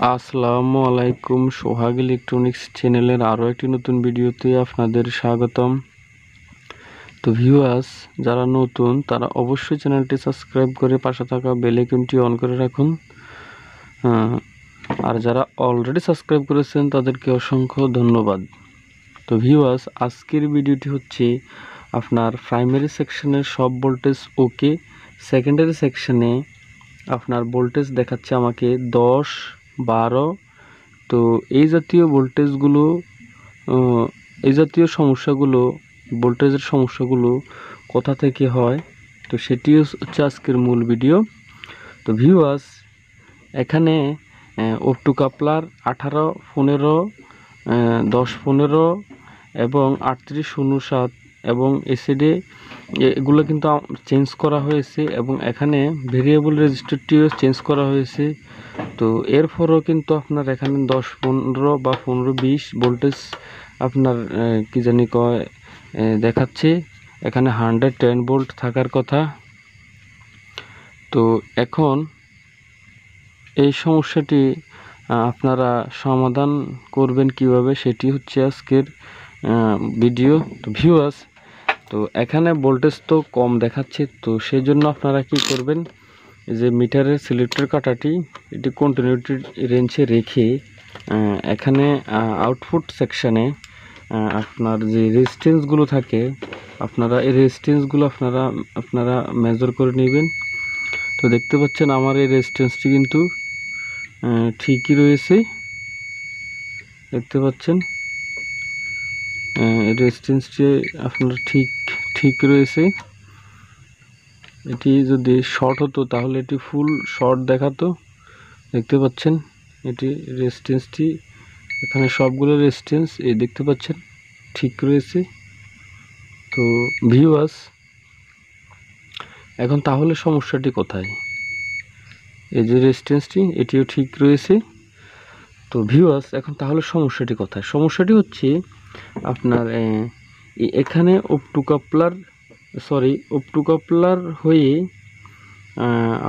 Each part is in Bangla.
আসসালামু আলাইকুম। সোহাগ ইলেকট্রনিক্স চ্যানেলের আরও একটি নতুন ভিডিওতে আপনাদের স্বাগতম। তো ভিউয়ার্স, যারা নতুন তারা অবশ্যই চ্যানেলটি সাবস্ক্রাইব করে পাশে থাকা বেল আইকনটি অন করে রাখুন। আর যারা অলরেডি সাবস্ক্রাইব করেছেন তাদেরকে অসংখ্য ধন্যবাদ। তো ভিউয়ার্স, আজকের ভিডিওটি হচ্ছে আপনার প্রাইমারি সেকশনের সব ভোল্টেজ ওকে, সেকেন্ডারি সেকশনে আপনার ভোল্টেজ দেখাচ্ছে আমাকে 10, 12। তো এই জাতীয় ভোল্টেজগুলো, এই জাতীয় সমস্যাগুলো, ভোল্টেজের সমস্যাগুলো কোথা থেকে হয়, তো সেটি হচ্ছে আজকের মূল ভিডিও। তো ভিউয়ার্স, এখানে অপটু কাপলার 18, 15, 10, 15 এবং 3807 এবং এসিডে এগুলো কিন্তু চেঞ্জ করা হয়েছে এবং এখানে ভেরিয়েবল রেজিস্টারটিও চেঞ্জ করা হয়েছে। তো এরপরও কিন্তু আপনার এখানে 10, 15 বা 15, 20 ভোল্টেজ আপনার কি জানি কয় দেখাচ্ছে। এখানে 110 ভোল্ট থাকার কথা। তো এখন এই সমস্যাটি আপনারা সমাধান করবেন কিভাবে, সেটি হচ্ছে আজকের ভিডিও। তো ভিউয়ার্স, তো এখানে ভোল্টেজ তো কম দেখাচ্ছে, তো সেই জন্য আপনারা কি করবেন, যে মিটারের সিলেক্টর কাঁটাটি এটি কন্টিনিউটি রেঞ্জে রেখে এখানে আউটপুট সেকশানে আপনার যে রেজিস্ট্যান্সগুলো থাকে, আপনারা এই রেজিস্ট্যান্সগুলো আপনারা মেজার করে নেবেন। তো দেখতে পাচ্ছেন আমার এই রেজিস্ট্যান্সটি কিন্তু ঠিকই রয়েছে। দেখতে পাচ্ছেন রেজিস্ট্যান্সটি আপনার ঠিক রয়েছে। এটি যদি শর্ট হতো তাহলে এটি ফুল শর্ট দেখাতো। দেখতে পাচ্ছেন এটি রেজিস্ট্যান্সটি, এখানে সবগুলো রেজিস্ট্যান্স এই দেখতে পাচ্ছেন ঠিক রয়েছে। তো ভিউয়ার্স, এখন তাহলে সমস্যাটি কোথায়? এই যে রেজিস্ট্যান্সটি এটিও ঠিক রয়েছে। তো ভিউয়ার্স, এখন তাহলে সমস্যাটি কোথায়? সমস্যাটি হচ্ছে আপনার এখানে অপটু কাপলার হয়ে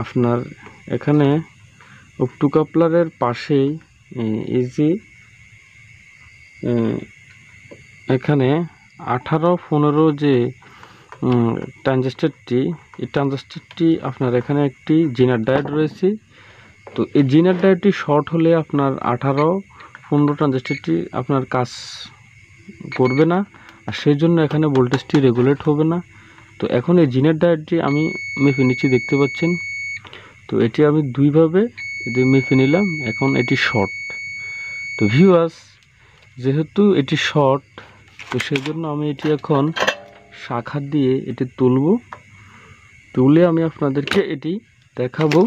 আপনার এখানে অপটু কাপলারের পাশে এই যে এখানে 18, 15 যে ট্রানজিস্টরটি, এই ট্রানজিস্টরটি আপনার এখানে একটি জিনার ডায়োড রয়েছে। তো এই জিনার ডায়োডটি শর্ট হলে আপনার 18, 15 ট্রানজিস্টরটি আপনার কাজ করবে না, আর সেই জন্য এখানে ভোল্টেজটি রেগুলেট হবে না। তো এখন এই জিনার ডায়োডটি আমি মেপে নিচ্ছি, দেখতে পাচ্ছেন। তো এটি আমি দুইভাবে মেপে নিলাম, এখন এটি শর্ট। তো ভিউয়ার্স, যেহেতু এটি শর্ট, তো সেই জন্য আমি এটি এখন শাখা দিয়ে এটি তুলে আমি আপনাদেরকে এটি দেখাবো।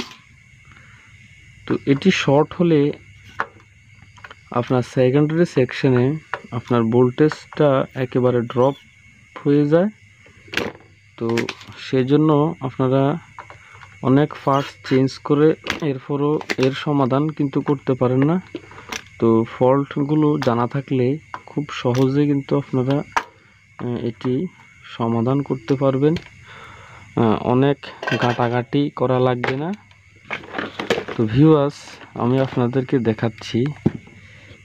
তো এটি শর্ট হলে আপনার সেকেন্ডারি সেকশনে আপনার ভোল্টেজটা একেবারে ড্রপ হয়ে যায়। তো সেই জন্য আপনারা অনেক পার্টস চেঞ্জ করে এরপরও এর সমাধান কিন্তু করতে পারেন না। তো ফল্টগুলো জানা থাকলে খুব সহজে কিন্তু আপনারা এটি সমাধান করতে পারবেন, অনেক ঘাটাঘাটি করা লাগবে না। তো ভিউয়ার্স, আমি আপনাদেরকে দেখাচ্ছি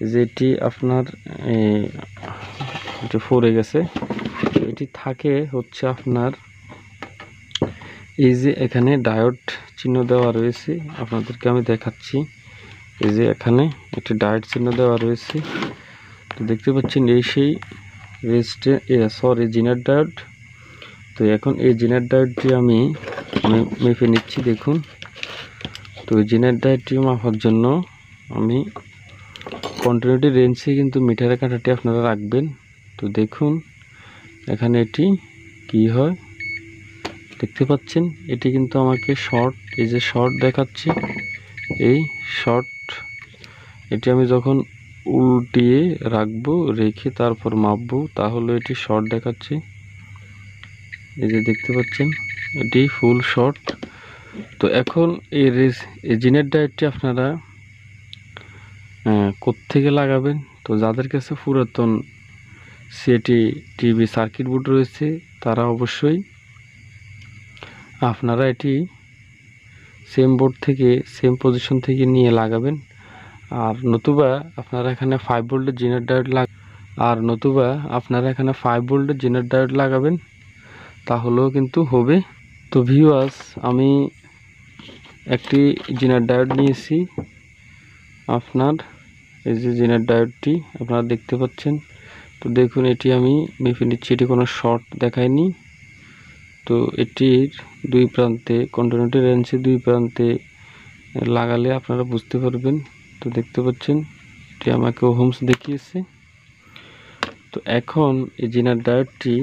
যে এটি আপনার এটি পড়ে গেছে। এটি থাকে হচ্ছে আপনার এই যে এখানে ডায়োড চিহ্ন দেওয়া রয়েছে, আপনাদেরকে আমি দেখাচ্ছি। এই যে এখানে একটি ডায়োড চিহ্ন দেওয়া রয়েছে। তো দেখতে পাচ্ছেন এই সেই জিনার ডায়োড। তো এখন এই জিনার ডায়োডটি আমি মেপে নিচ্ছি, দেখুন। তো জিনার ডায়োডটি মাপার জন্য আমি কন্টিনিউটি রেঞ্জে কিন্তু মিটারের কাঁটাটি আপনারা রাখবেন। তো দেখুন এখানে এটি কি হয়, দেখতে পাচ্ছেন এটি কিন্তু আমাকে শর্ট, এই যে শর্ট দেখাচ্ছে, এই শর্ট। এটি আমি যখন উল্টিয়ে রাখবো, রেখে তারপর মাপবো, তাহলে এটি শর্ট দেখাচ্ছে। এই যে দেখতে পাচ্ছেন এটি ফুল শর্ট। তো এখন এই জিনের ডায়োডটি আপনারা কোত্থেকে লাগাবেন? তো যাদের কাছে পুরাতন টিভি সার্কিট বোর্ড রয়েছে তারা অবশ্যই আপনারা এটি সেম বোর্ড থেকে, সেম পজিশন থেকে নিয়ে লাগাবেন। আর নতুবা আপনারা এখানে 5 ভোল্টের জেনারেটর ডায়োড লাগাবেন, তাহলেও কিন্তু হবে। তো ভিউয়ার্স, আমি একটি জেনারেটর ডায়োড নিয়েছি। আপনার এই যে জেনারেটর ডায়োডটি আপনারা দেখতে পাচ্ছেন। তো দেখুন, এটি আমি মেপে নিচ্ছি, এটি কোনো শর্ট দেখায়নি। তো এটির দুই প্রান্তে কন্টিনিউটি রেঞ্জের দুই প্রান্তে লাগালে আপনারা বুঝতে পারবেন। তো দেখতে পাচ্ছেন, এটি আমাকে ওহমস দেখিয়েছে। তো এখন এই জেনারেটর ডায়োডটি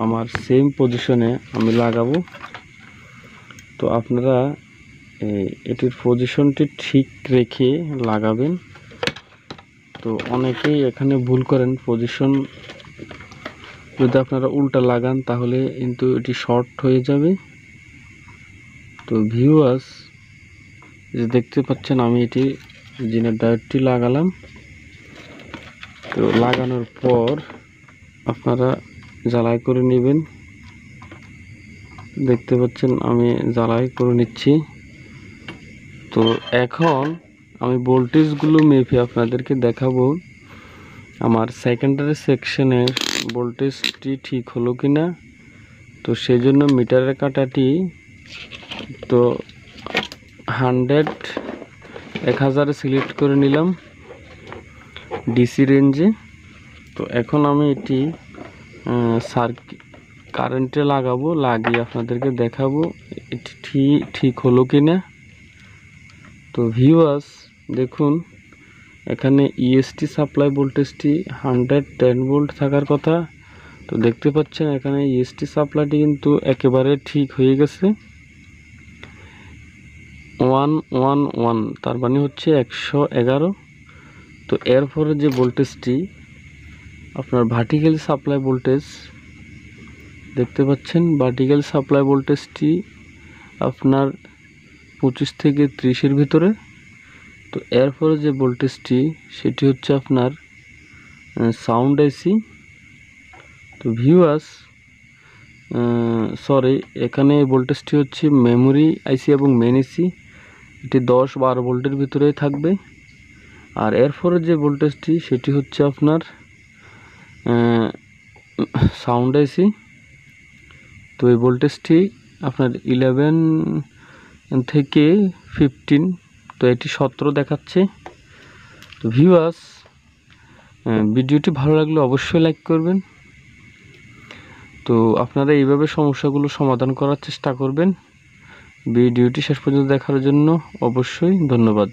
আমার সেম পজিশনে আমি লাগাবো। তো আপনারা এটির পজিশনটি ঠিক রেখে লাগাবেন। তো অনেকেই এখানে ভুল করেন, পজিশন যদি আপনারা উল্টা লাগান তাহলে কিন্তু এটি শর্ট হয়ে যাবে। তো ভিউয়ার্স, যে দেখতে পাচ্ছেন আমি এটি জেনারেটর ডায়োডটি লাগালাম। তো লাগানোর পর আপনারা জ্বালাই করে নেবেন। দেখতে পাচ্ছেন আমি জ্বালাই করে নিচ্ছি। তো এখন আমি ভোল্টেজগুলো মেপে আপনাদেরকে দেখাবো আমার সেকেন্ডারি সেকশনের ভোল্টেজটি ঠিক হলো কিনা। তো সেই জন্য মিটারের কাঁটাটি তো 1000 সিলেক্ট করে নিলাম ডিসি রেঞ্জে। তো এখন আমি এটি কারেন্টে লাগাবো, লাগিয়ে আপনাদেরকে দেখাবো এটি ঠিক হলো কিনা। তো ভিউয়ার্স দেখুন, এখানে ইএসটি সাপ্লাই ভোল্টেজটি 110 ভোল্ট থাকার কথা। তো দেখতে পাচ্ছেন এখানে ইএসটি সাপ্লাইটি কিন্তু একেবারে ঠিক হয়ে গেছে, 111, তার মানে হচ্ছে 111। তো এরপরে যে ভোল্টেজটি আপনার ভার্টিক্যাল সাপ্লাই ভোল্টেজ দেখতে পাচ্ছেন, ভার্টিক্যাল সাপ্লাই ভোল্টেজটি আপনার 25 থেকে 30-এর ভিতরে। তো এরপরে যে ভোল্টেজটি সেটি হচ্ছে আপনার সাউন্ড আইসি। তো ভিউয়ার্স এখানে ভোল্টেজটি হচ্ছে মেমোরি আইসি এবং মেন আইসি, এটি 10-12 ভোল্টের ভিতরেই থাকবে। আর এরপরে যে ভোল্টেজটি সেটি হচ্ছে আপনার সাউন্ড আইসি। তো এই ভোল্টেজটি আপনার 11 থেকে 15, তো এটি 17 দেখাচ্ছে। তো ভিউয়ার্স, ভিডিওটি ভালো লাগলে অবশ্যই লাইক করবেন। তো আপনারা এইভাবে সমস্যাগুলো সমাধান করার চেষ্টা করবেন। ভিডিওটি শেষ পর্যন্ত দেখার জন্য অবশ্যই ধন্যবাদ।